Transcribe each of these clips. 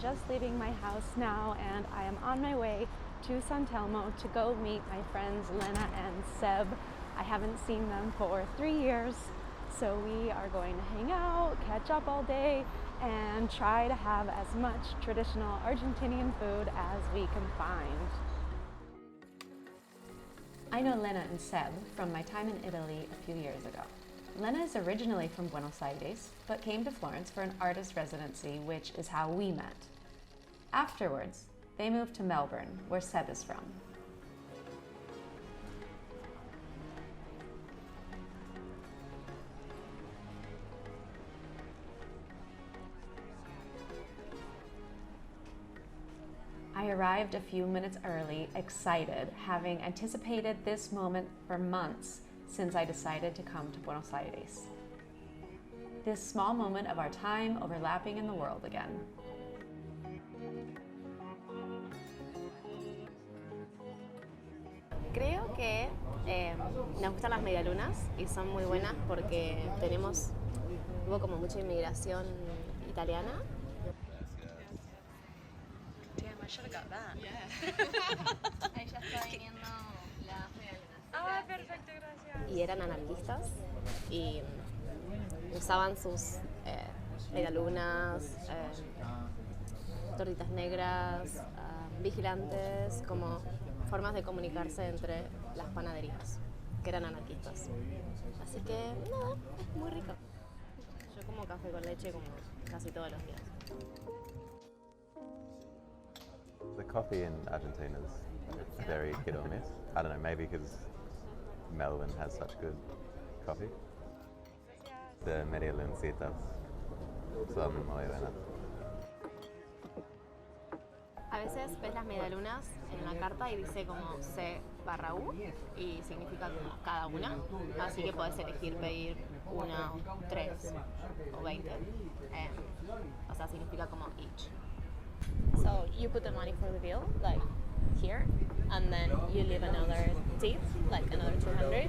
just leaving my house now and I am on my way to San Telmo to go meet my friends Lena and Seb. I haven't seen them for 3 years, so we are going to hang out, catch up all day, and try to have as much traditional Argentinian food as we can find. I know Lena and Seb from my time in Italy a few years ago. Lena is originally from Buenos Aires, but came to Florence for an artist residency, which is how we met. Afterwards, they moved to Melbourne, where Seb is from. I arrived a few minutes early, excited, having anticipated this moment for months since I decided to come to Buenos Aires. This small moment of our time overlapping in the world again. Creo que nos gustan las medialunas y son muy buenas porque hubo como mucha inmigración italiana. I should have got that. Yeah. Ahí ya está viniendo las medialunas. Ah, perfecto, gracias. Y eran anarquistas y usaban sus medialunas, tortitas negras, vigilantes, como formas de comunicarse entre las panaderías, que eran anarquistas. Así que, nada, es muy rico. Yo como café con leche como casi todos los días. The coffee in Argentina is very hit or miss. I don't know, maybe because Melbourne has such good coffee. The medialuncitas son muy buenas. A veces ves las medialunas en la carta y dice como C/U y significa como cada una, así que podés elegir pedir 1, 3 o 20. O sea, significa como each. So you put the money for the bill, like here, and then you leave another tip, like another 200,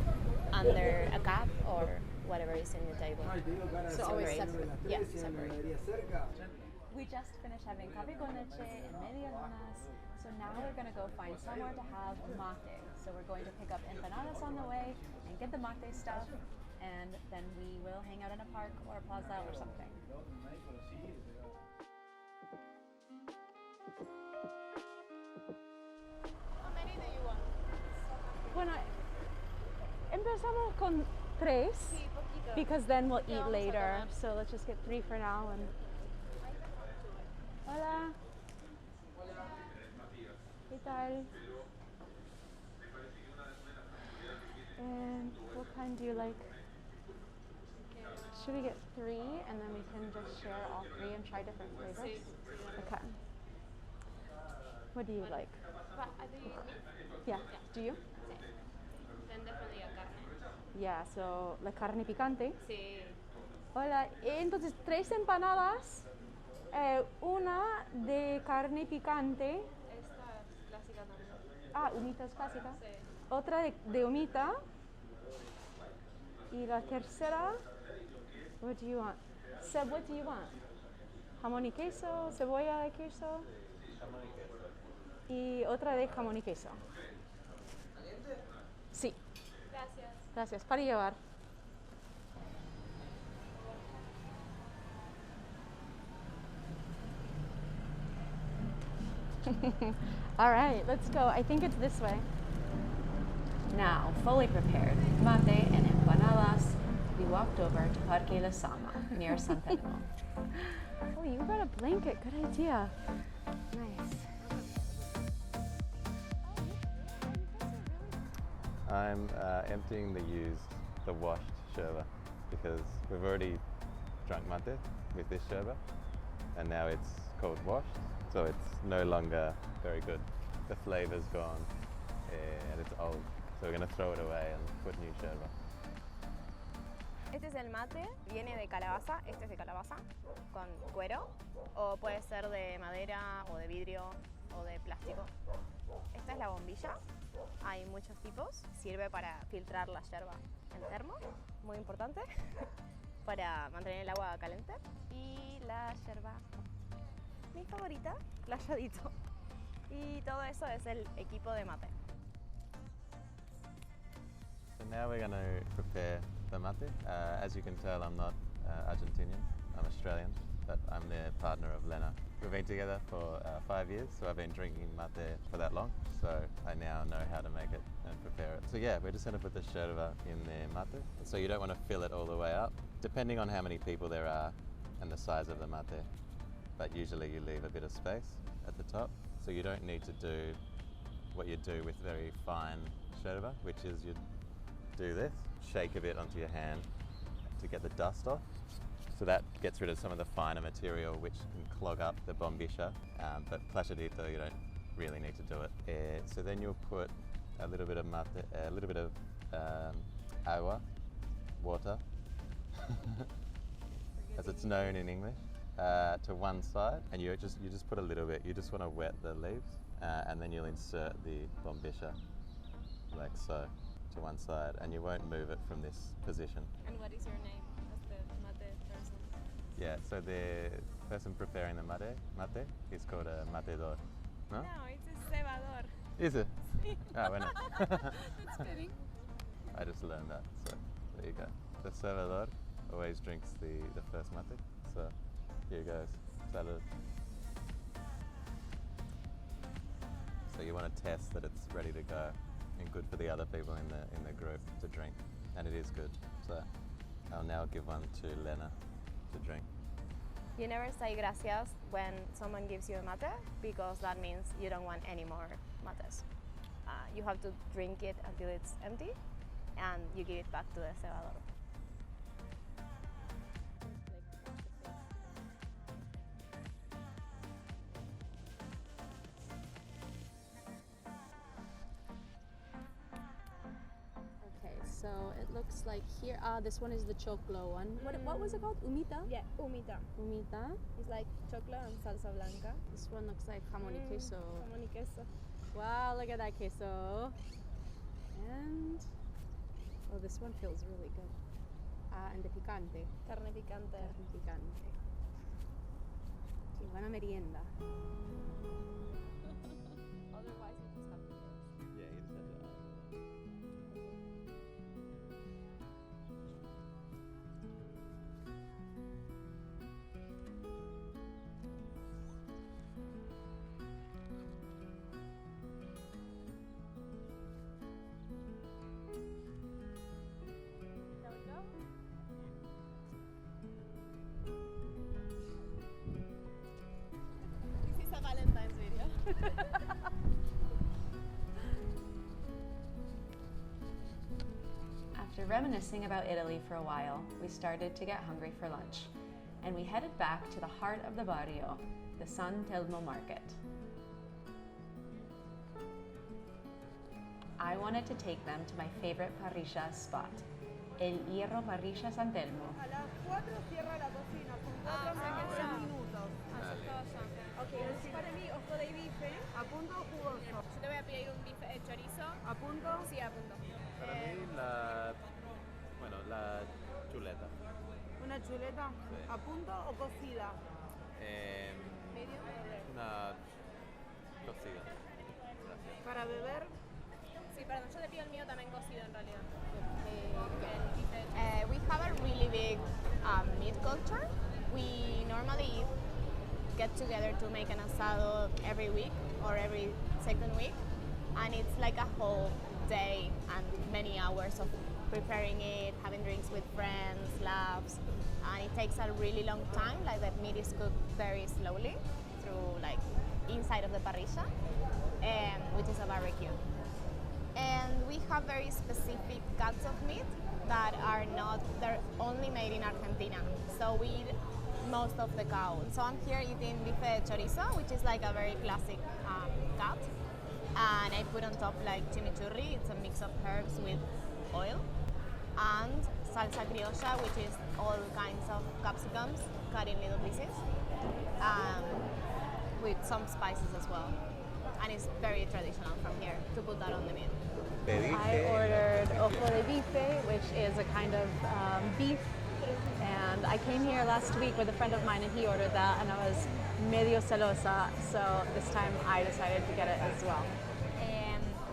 under a cup or whatever is in the table. So always separate? Yeah, separate. We just finished having café con leche and medialunas, so now we're going to go find somewhere to have mate. So we're going to pick up empanadas on the way and get the mate stuff, and then we will hang out in a park or a plaza or something. How many do you want? Bueno, empezamos con 3, Sí, poquito. because then we'll eat vamos a later. comer. So let's just get 3 for now. And hola. ¿Qué tal? And what kind do you like? Should we get 3 and then we can just share all 3 and try different flavors? Sí. Okay. What do you like? Yeah. Do you? Sí. Then definitely a carne. Yeah. So la carne picante. Sí. Hola. Entonces 3 empanadas. Una de carne picante. Esta es clásica también. Ah, humita es clásica. Sí. Otra de humita. Y la tercera. What do you want? Seb, what do you want? Jamón y queso, cebolla de queso. Y otra de jamón y queso. Sí. Gracias. Gracias. Para llevar. All right, let's go. I think it's this way. Now, fully prepared, mate and empanadas, we walked over to Parque Lezama, near San Telmo. Oh, you brought a blanket. Good idea. Nice. I'm emptying the washed sherbet because we've already drunk mate with this sherbet and now it's called washed, so it's no longer very good. The flavor's gone and it's old, so we're going to throw it away and put new sherbet. Este es el mate, viene de calabaza, este es de calabaza con cuero, o puede ser de madera o de vidrio o de plástico. Esta es la bombilla, hay muchos tipos, sirve para filtrar la yerba en termo, muy importante, para mantener el agua caliente, y la yerba Mi favorita, playadito. Y todo eso es el equipo de mate. So now we're going to prepare the mate. As you can tell, I'm not Argentinian, I'm Australian, but I'm the partner of Lena. We've been together for 5 years, so I've been drinking mate for that long, so I now know how to make it and prepare it. So yeah, we're just going to put the yerba in the mate. So you don't want to fill it all the way up, depending on how many people there are and the size of the mate, but usually you leave a bit of space at the top. So you don't need to do what you do with very fine yerba, which is you do this, shake a bit onto your hand to get the dust off. So that gets rid of some of the finer material which can clog up the bombilla, but playadito you don't really need to do it. So then you'll put a little bit of mate, a little bit of agua, water, as it's known in English, to one side, and you just put a little bit. You just want to wet the leaves, and then you'll insert the bombilla like so to one side, and you won't move it from this position. And what is your name as the mate person? Yeah, so the person preparing the mate is called a matedor. No? No, it's a cebador. Is it? Ah, bueno. That's fitting. I just learned that, so there you go. The cebador always drinks the first mate, so here goes. Salud. So you want to test that it's ready to go and good for the other people in the group to drink, and it is good. So I'll now give one to Lena to drink. You never say gracias when someone gives you a mate because that means you don't want any more mates. You have to drink it until it's empty and you give it back to the cebador. Okay, so it looks like here, this one is the choclo one. What was it called? Humita? Yeah, humita. Humita. It's like choclo and salsa blanca. This one looks like jamón y queso. Jamón y queso. Wow, look at that queso. And, oh, this one feels really good. And the picante. Carne picante. Carne picante. Qué buena merienda. Otherwise you just have to taste. Yeah, you just have to. Shall we go? This is a Valentine's video. After reminiscing about Italy for a while, we started to get hungry for lunch, and we headed back to the heart of the barrio, the San Telmo market. I wanted to take them to my favorite parrilla spot, El Hierro Parrilla San Telmo. A las 4 cierra la cocina, son 4 menos 3 minutos. Ok, para mí ojo de bife, apunto o jugoso. Yo te voy a pedir un bife de chorizo. Apunto. Sí, apunto. Para mí la chuleta. Una chuleta, Sí. apunto o cocida. Medium o rare. Una cocida. Gracias. Para beber, Sí, perdón, yo te pido el mío también cocido en realidad. We have a really big meat culture. We normally get together to make an asado every week or every second week, and it's like a whole day and many hours of preparing it, having drinks with friends, laughs, and it takes a really long time. Like the meat is cooked very slowly through like inside of the parrilla, which is a barbecue. And we have very specific cuts of meat that are not, they're only made in Argentina. So we eat most of the cow. So I'm here eating bife de chorizo, which is like a very classic cut. And I put on top like chimichurri, it's a mix of herbs with oil. And salsa criolla, which is all kinds of capsicums cut in little pieces. With some spices as well. And it's very traditional from here to put that on the meat. I ordered ojo de bife, which is a kind of beef, and I came here last week with a friend of mine and he ordered that and I was medio celosa, so this time I decided to get it as well.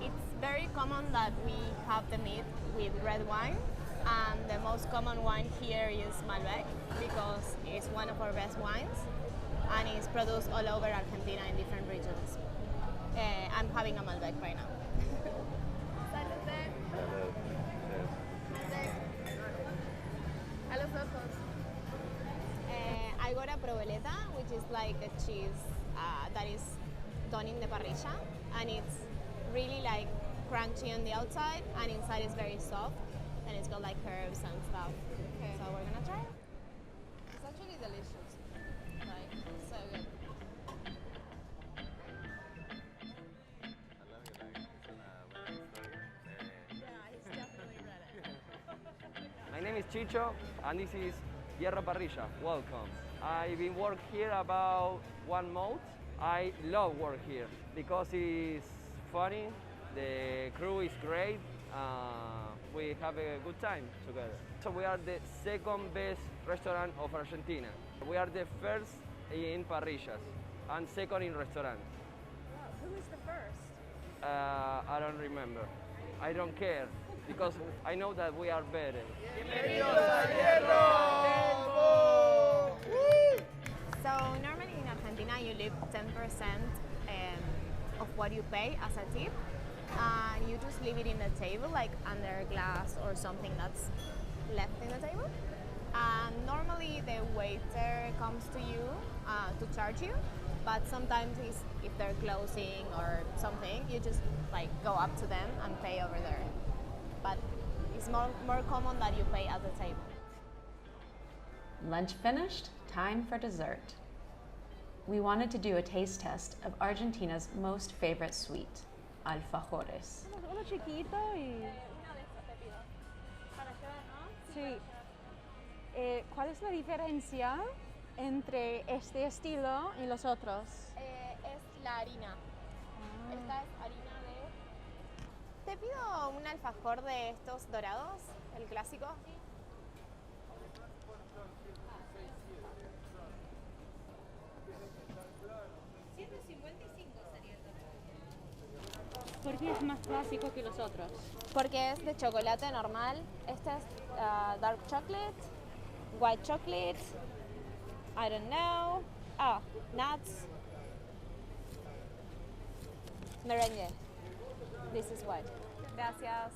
It's very common that we have the meat with red wine, and the most common wine here is Malbec because it's one of our best wines and it's produced all over Argentina in different regions. I'm having a Malbec right now. A los ojos. I got a provoleta, which is like a cheese that is done in the parrilla, and it's really like crunchy on the outside, and inside is very soft, and it's got like herbs and stuff. Okay. So we're gonna try it. It's actually delicious. Like, so good. Yeah, he's definitely read it. My name is Chicho, and this is Hierro Parrilla. Welcome. I've been working here about 1 month. I love work here because it's funny, the crew is great, we have a good time together. So we are the second best restaurant of Argentina. We are the first in parrillas and second in restaurants. Wow, who is the first? I don't remember. I don't care because I know that we are better. So normally in Argentina you leave 10% of what you pay as a tip, and you just leave it in the table, like under glass or something that's left in the table. And normally the waiter comes to you to charge you, but sometimes if they're closing or something, you just like go up to them and pay over there. But it's more common that you pay at the table. Lunch finished, time for dessert. We wanted to do a taste test of Argentina's most favorite sweet, alfajores. Uno chiquito y... Sí. ¿Cuál es la diferencia entre este estilo y los otros? Es la harina. Esta es harina de... ¿Te pido un alfajor de estos dorados, el clásico? ¿Por qué es más clásico que los otros? Porque es de chocolate normal. Este es dark chocolate, white chocolate, I don't know. Nuts. Merengue. This is white. Gracias.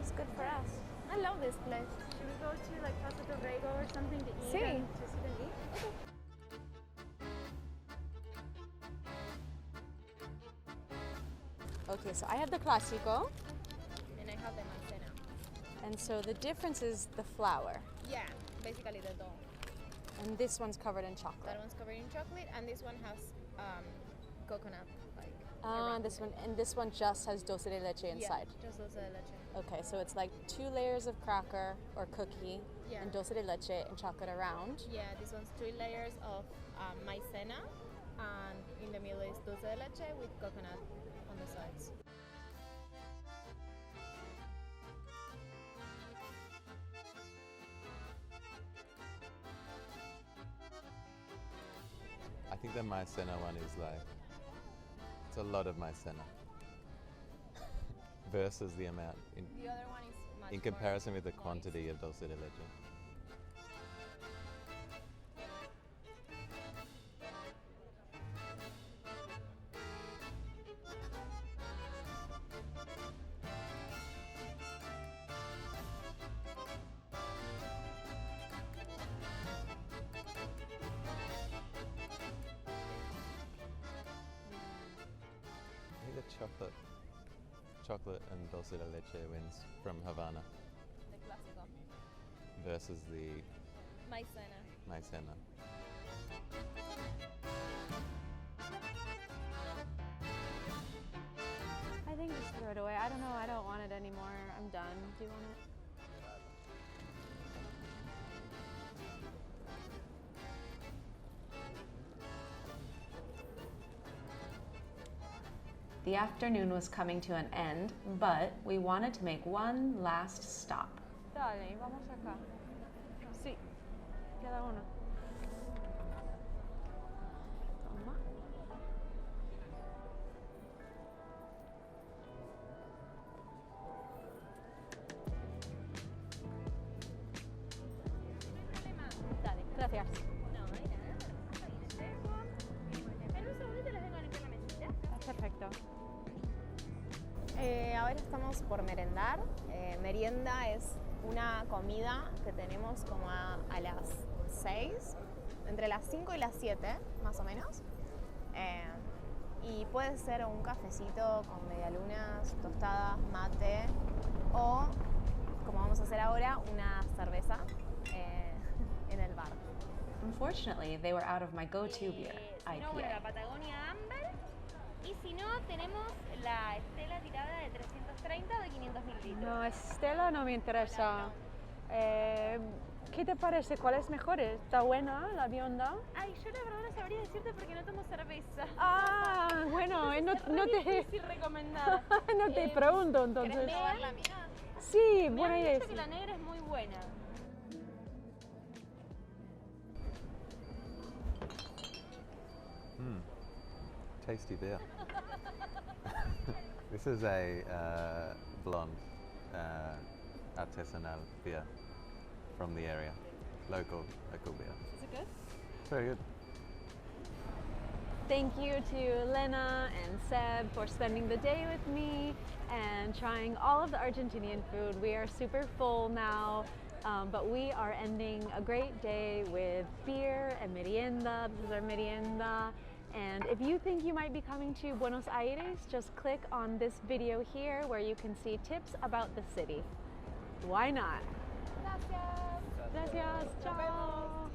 It's good for us. I love this place. Should we go to like Plaza Dorrego or something to eat? Sí. And to sit and eat? Okay. Okay, so I have the clásico, And I have the maicena. and so the difference is the flour, Yeah, basically the dough. and this one's covered in chocolate. That one's covered in chocolate, and this one has coconut, like. Ah, this one just has dulce de leche inside. Yeah, just dulce de leche. Okay, so it's like 2 layers of cracker or cookie Yeah. and dulce de leche and chocolate around. Yeah, this one's 3 layers of maicena, and in the middle is dulce de leche with coconut on the sides. I think the maicena one is like, it's a lot of maicena versus the amount The other one is much in more comparison with the moist. quantity of dulce de leche. I think the chocolate and dulce de leche wins from Havana The clásico. versus the Maicena. maicena. I think just throw it away. I don't know. I don't want it anymore. I'm done. Do you want it? The afternoon was coming to an end, but we wanted to make one last stop. Dale, vamos acá. Sí, queda uno. Toma. Dale, gracias. En un segundito les vengo a limpiar la mesita. Perfecto. Ahora estamos por merendar. Merienda es una comida que tenemos como a las 6, entre las 5 y las 7 más o menos. Y puede ser un cafecito con medialunas, tostadas, mate o, como vamos a hacer ahora, una cerveza en el bar. Unfortunately, they were out of my go-to beer, Si no, bueno, la IPA. Patagonia Amber. Y si no, tenemos la Estela tirada de 330 o de 500 mililitros. No, Estela no me interesa. ¿Qué te parece? ¿Cuál es mejor? ¿Está buena la bionda? Ay, yo la verdad no sabría decirte porque no tomo cerveza. Ah, bueno, no te, difícil recomendar. no te pregunto ¿Querés entonces. probar la mía? Sí, Me buena han idea. dicho que la negra es muy buena. Tasty beer. This is a blonde artisanal beer from the area. Local beer. Is it good? Very good. Thank you to Lena and Seb for spending the day with me and trying all of the Argentinian food. We are super full now, but we are ending a great day with beer and merienda. This is our merienda. And if you think you might be coming to Buenos Aires, just click on this video here where you can see tips about the city. Why not? Gracias. Gracias. Ciao.